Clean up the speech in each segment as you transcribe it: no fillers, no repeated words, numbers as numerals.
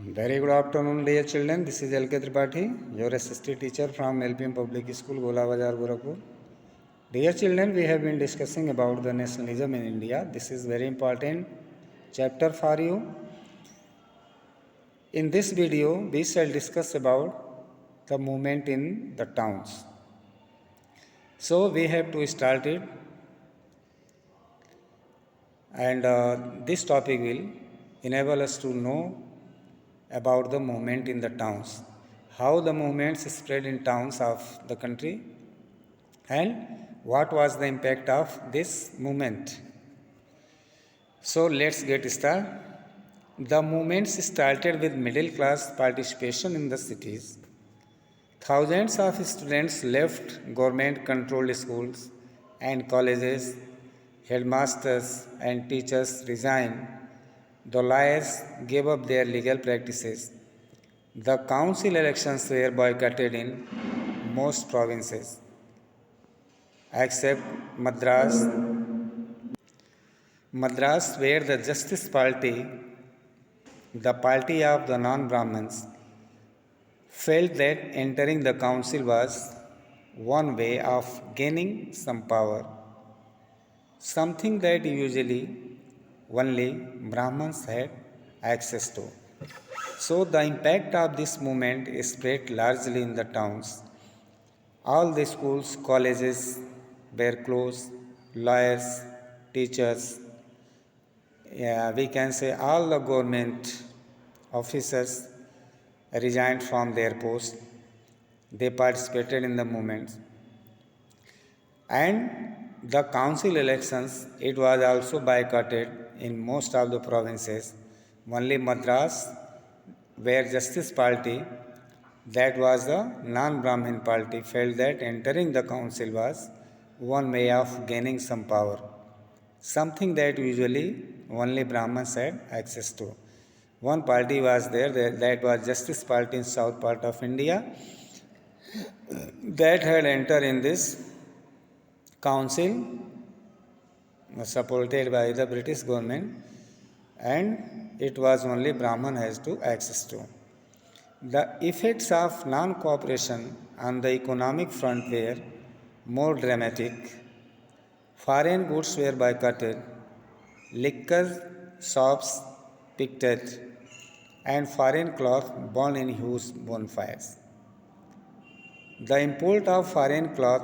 Very good afternoon, dear children. This is L.K. Tripathi, your SST teacher from LPM Public School, Gola Bazar, Gorakhpur. Dear children, we have been discussing about the nationalism in India. This is very important chapter for you. In this video, we shall discuss about the movement in the towns. So we have to start it, and this topic will enable us to know about the movement in the towns, how the movements spread in towns of the country, and what was the impact of this movement. So let's get started. The movements started with middle class participation in the cities. Thousands of students left government controlled schools and colleges. Headmasters and teachers resigned. The lawyers gave up their legal practices. The council elections were boycotted in most provinces except Madras. Madras, where the Justice Party, the party of the non Brahmins, felt that entering the council was one way of gaining some power, something that usually only Brahmins had access to. So, the impact of this movement spread largely in the towns. All the schools, colleges were closed, lawyers, teachers, we can say all the government officers resigned from their post. They participated in the movement. And the council elections, it was also boycotted in most of the provinces. Only Madras, where Justice Party, that was the non-Brahmin party, felt that entering the council was one way of gaining some power, something that usually only Brahmins had access to. One party was there, that was Justice Party in south part of India, that had entered in this council supported by the British government, and it was only Brahman has to access to. The effects of non-cooperation on the economic front were more dramatic. Foreign goods were boycotted, liquor shops picketed, and foreign cloth burned in huge bonfires. The import of foreign cloth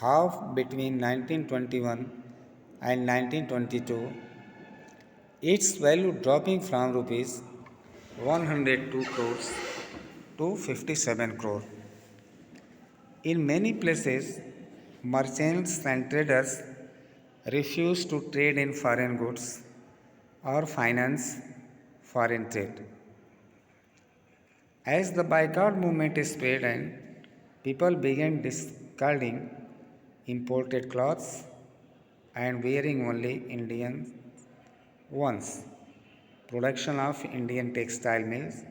halved between 1921 and 1922, its value dropping from rupees 102 crores to 57 crore. In many places, merchants and traders refused to trade in foreign goods or finance foreign trade. As the boycott movement spread and people began discarding imported clothes and wearing only Indian ones, production of Indian textile mills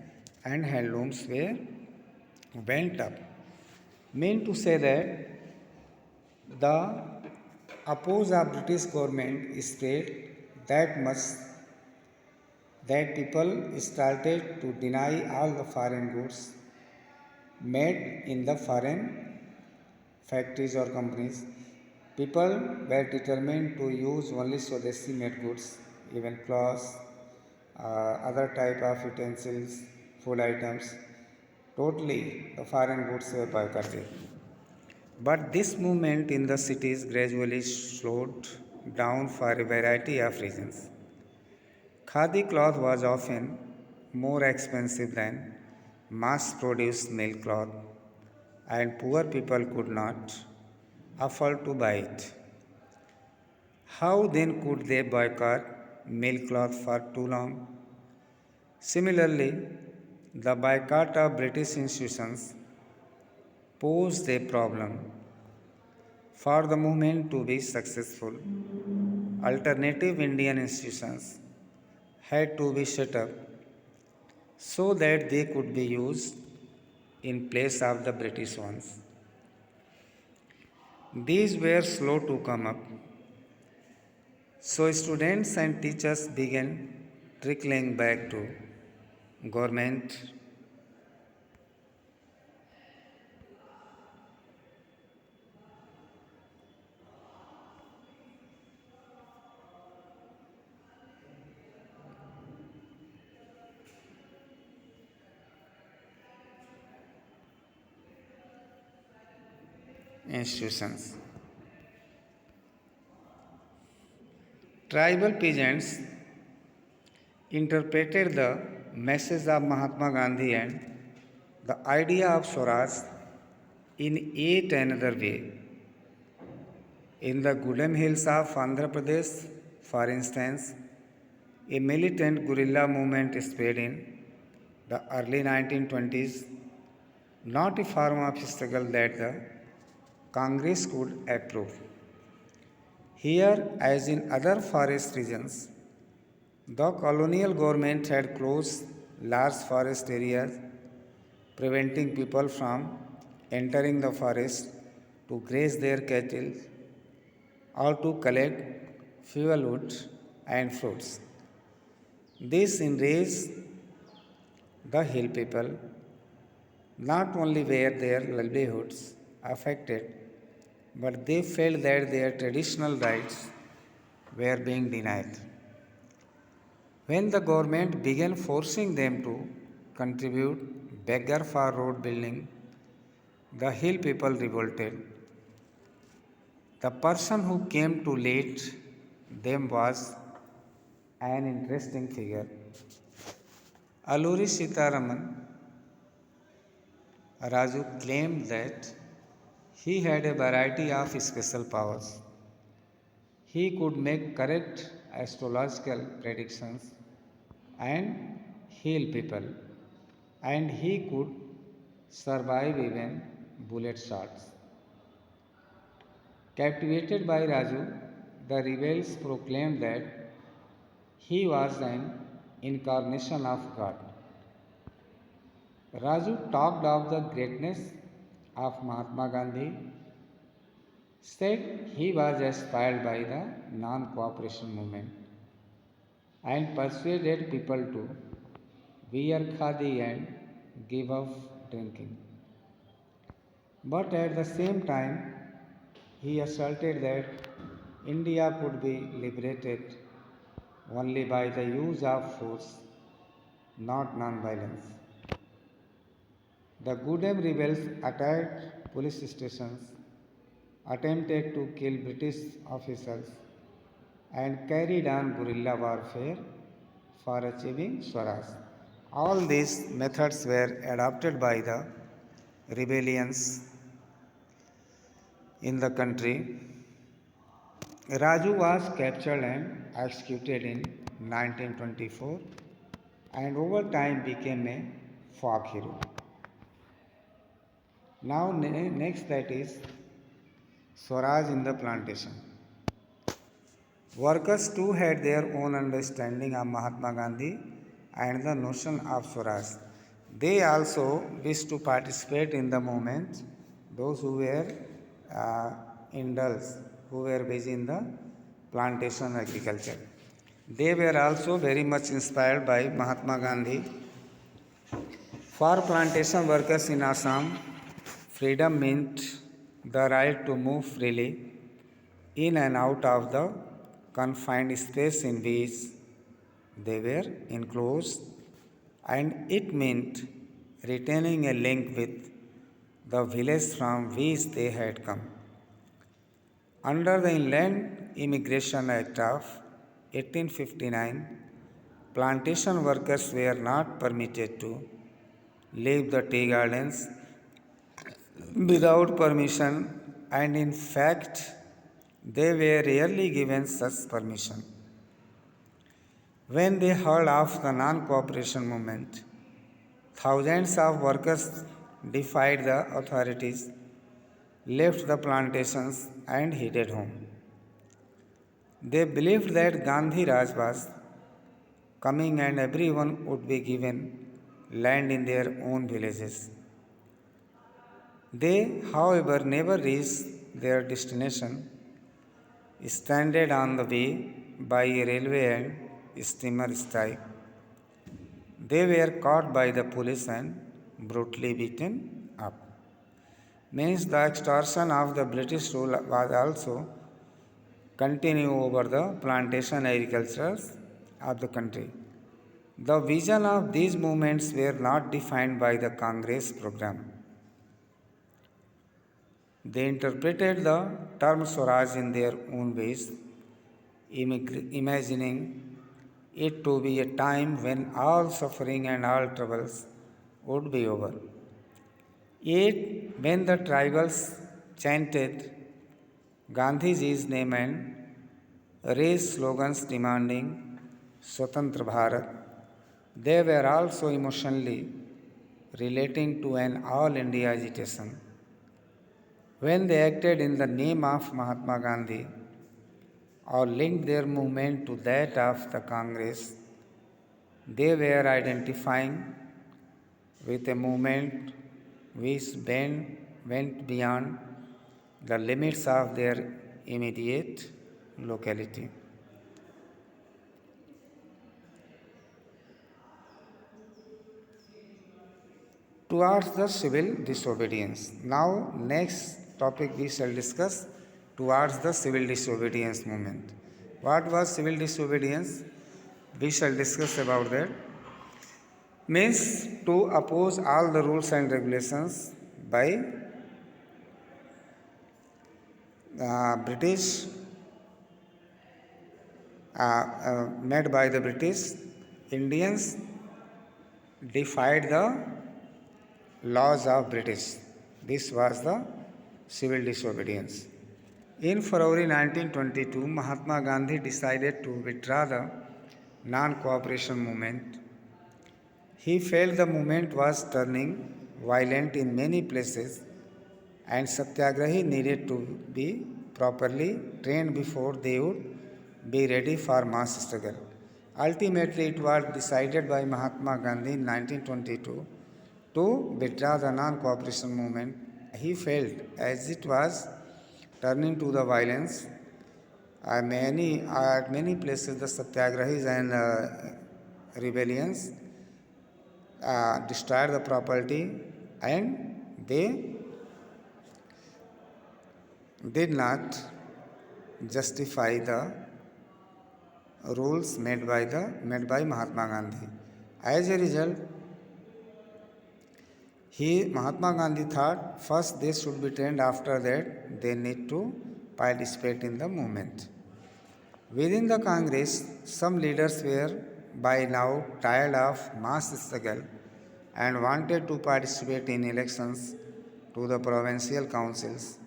and handlooms went up. Mean to say that the oppose of British government spread that much that people started to deny all the foreign goods made in the foreign factories or companies. People were determined to use only Swadeshi made goods, even cloths, other type of utensils, food items. Totally, the foreign goods were boycotted. But this movement in the cities gradually slowed down for a variety of reasons. Khadi cloth was often more expensive than mass produced milk cloth, and poor people could not afford to buy it. How then could they boycott milk cloth for too long? Similarly, the boycott of British institutions posed a problem. For the movement to be successful, alternative Indian institutions had to be set up so that they could be used in place of the British ones. These were slow to come up, so students and teachers began trickling back to government institutions. Tribal peasants interpreted the message of Mahatma Gandhi and the idea of Swaraj in yet another way. In the Gudem Hills of Andhra Pradesh, for instance, a militant guerrilla movement spread in the early 1920s, not a form of struggle that the Congress could approve. Here, as in other forest regions, the colonial government had closed large forest areas, preventing people from entering the forest to graze their cattle or to collect fuel wood and fruits. This enraged the hill people. Not only were their livelihoods affected, but they felt that their traditional rights were being denied. When the government began forcing them to contribute beggar for road building, the hill people revolted. The person who came to lead them was an interesting figure. Alluri Sitaraman Raju claimed that he had a variety of special powers. He could make correct astrological predictions and heal people, and he could survive even bullet shots. Captivated by Raju, the rebels proclaimed that he was an incarnation of God. Raju talked of the greatness of Mahatma Gandhi, said he was inspired by the non cooperation movement, and persuaded people to wear khadi and give up drinking. But at the same time, he asserted that India could be liberated only by the use of force, not non-violence. The Gudem rebels attacked police stations, attempted to kill British officers, and carried on guerrilla warfare for achieving Swaraj. All these methods were adopted by the rebellions in the country. Raju was captured and executed in 1924 and over time became a folk hero. Now, next that is Swaraj in the plantation. Workers too had their own understanding of Mahatma Gandhi and the notion of Swaraj. They also wished to participate in the movement, those who were indulged, who were busy in the plantation agriculture. They were also very much inspired by Mahatma Gandhi. For plantation workers in Assam, freedom meant the right to move freely in and out of the confined space in which they were enclosed, and it meant retaining a link with the village from which they had come. Under the Inland Immigration Act of 1859, plantation workers were not permitted to leave the tea gardens without permission, and in fact, they were rarely given such permission. When they heard of the non cooperation movement, thousands of workers defied the authorities, left the plantations, and headed home. They believed that Gandhi Raj was coming and everyone would be given land in their own villages. They, however, never reached their destination, stranded on the way by a railway and steamer strike. They were caught by the police and brutally beaten up. Means the extortion of the British rule was also continue over the plantation agriculture of the country. The vision of these movements were not defined by the Congress program. They interpreted the term Swaraj in their own ways, imagining it to be a time when all suffering and all troubles would be over. Yet, when the tribals chanted Gandhiji's name and raised slogans demanding Swatantra Bharat, they were also emotionally relating to an all India agitation. When they acted in the name of Mahatma Gandhi or linked their movement to that of the Congress, they were identifying with a movement which went beyond the limits of their immediate locality. Towards the civil disobedience. Now, next topic we shall discuss towards the civil disobedience movement. What was civil disobedience? We shall discuss about that. Means to oppose all the rules and regulations by British made by the British. Indians defied the laws of British. This was the civil disobedience. In February 1922, Mahatma Gandhi decided to withdraw the non-cooperation movement. He felt the movement was turning violent in many places and Satyagrahi needed to be properly trained before they would be ready for mass struggle. Ultimately, it was decided by Mahatma Gandhi in 1922 to withdraw the non-cooperation movement. He felt as it was turning to the violence. At many places, the satyagrahis and rebellions destroyed the property and they did not justify the rules made by Mahatma Gandhi. As a result, Mahatma Gandhi thought first they should be trained, after that they need to participate in the movement. Within the Congress, some leaders were by now tired of mass struggle and wanted to participate in elections to the provincial councils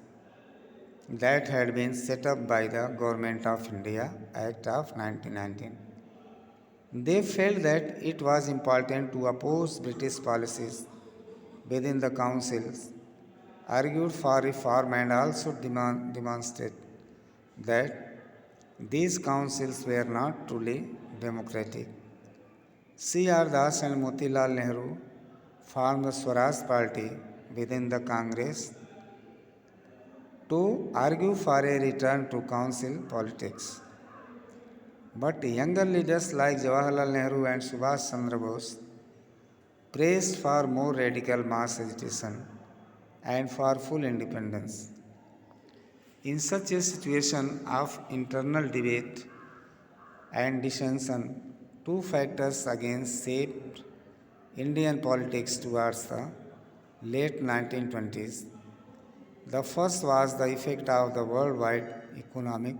that had been set up by the Government of India Act of 1919. They felt that it was important to oppose British policies within the councils, argued for reform, and also demonstrated that these councils were not truly democratic. C.R. Das and Motilal Nehru formed the Swaraj Party within the Congress to argue for a return to council politics. But younger leaders like Jawaharlal Nehru and Subhash Chandra Bose pressed for more radical mass agitation and for full independence. In such a situation of internal debate and dissension, two factors again shaped Indian politics towards the late 1920s. The first was the effect of the worldwide economic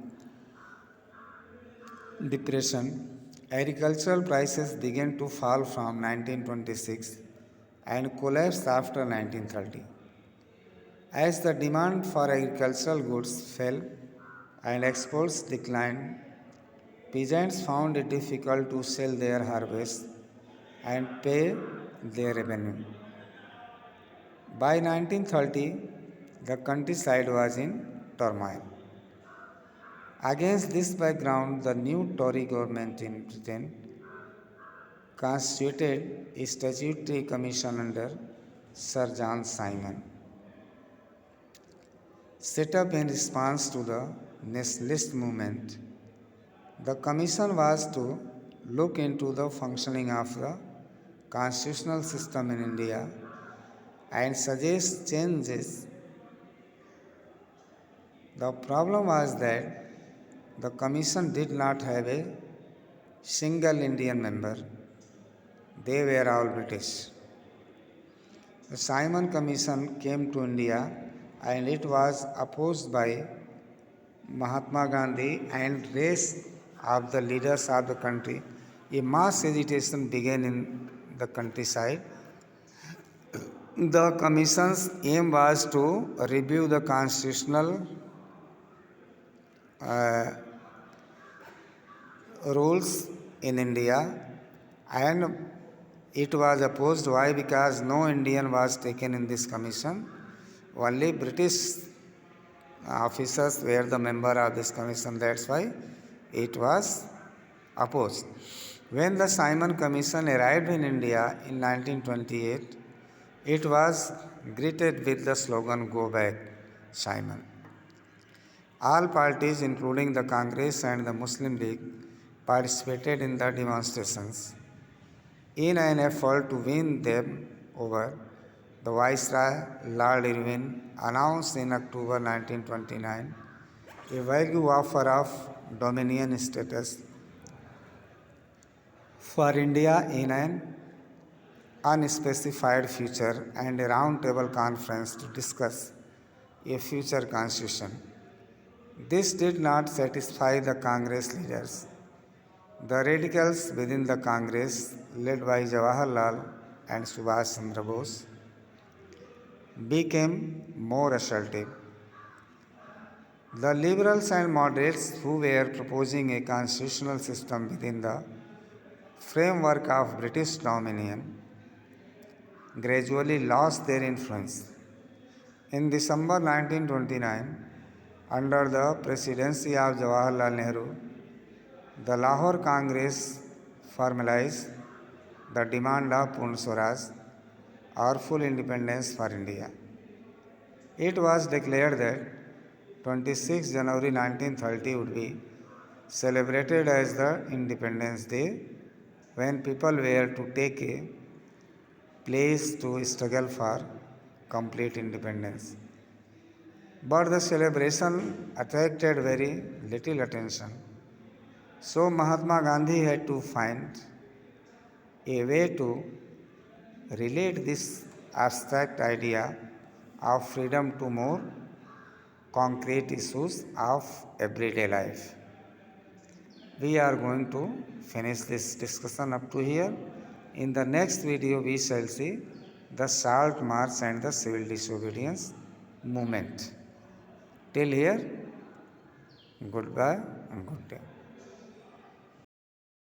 depression. Agricultural prices began to fall from 1926 and collapsed after 1930. As the demand for agricultural goods fell and exports declined, peasants found it difficult to sell their harvest and pay their revenue. By 1930, the countryside was in turmoil. Against this background, the new Tory government in Britain constituted a statutory commission under Sir John Simon, set up in response to the nationalist movement. The commission was to look into the functioning of the constitutional system in India and suggest changes. The problem was that the commission did not have a single Indian member. They were all British. The Simon Commission came to India and it was opposed by Mahatma Gandhi and rest of the leaders of the country. A mass agitation began in the countryside. The commission's aim was to review the constitutional uh, rules in India, and it was opposed. Why? Because no Indian was taken in this commission. Only British officers were the member of this commission. That's why it was opposed. When the Simon Commission arrived in India in 1928, it was greeted with the slogan, "Go back, Simon." All parties, including the Congress and the Muslim League, participated in the demonstrations. In an effort to win them over, the Viceroy, Lord Irwin, announced in October 1929 a vague offer of dominion status for India in an unspecified future and a roundtable conference to discuss a future constitution. This did not satisfy the Congress leaders. The radicals within the Congress, led by Jawaharlal and Subhash Chandra Bose, became more assertive. The liberals and moderates who were proposing a constitutional system within the framework of British dominion gradually lost their influence. In December 1929, under the presidency of Jawaharlal Nehru, the Lahore Congress formalized the demand of Purna Swaraj or full independence for India. It was declared that 26 January 1930 would be celebrated as the Independence Day, when people were to take a place to struggle for complete independence. But the celebration attracted very little attention. So Mahatma Gandhi had to find a way to relate this abstract idea of freedom to more concrete issues of everyday life. We are going to finish this discussion up to here. In the next video, we shall see the Salt March and the civil disobedience movement. Till here, goodbye and good day.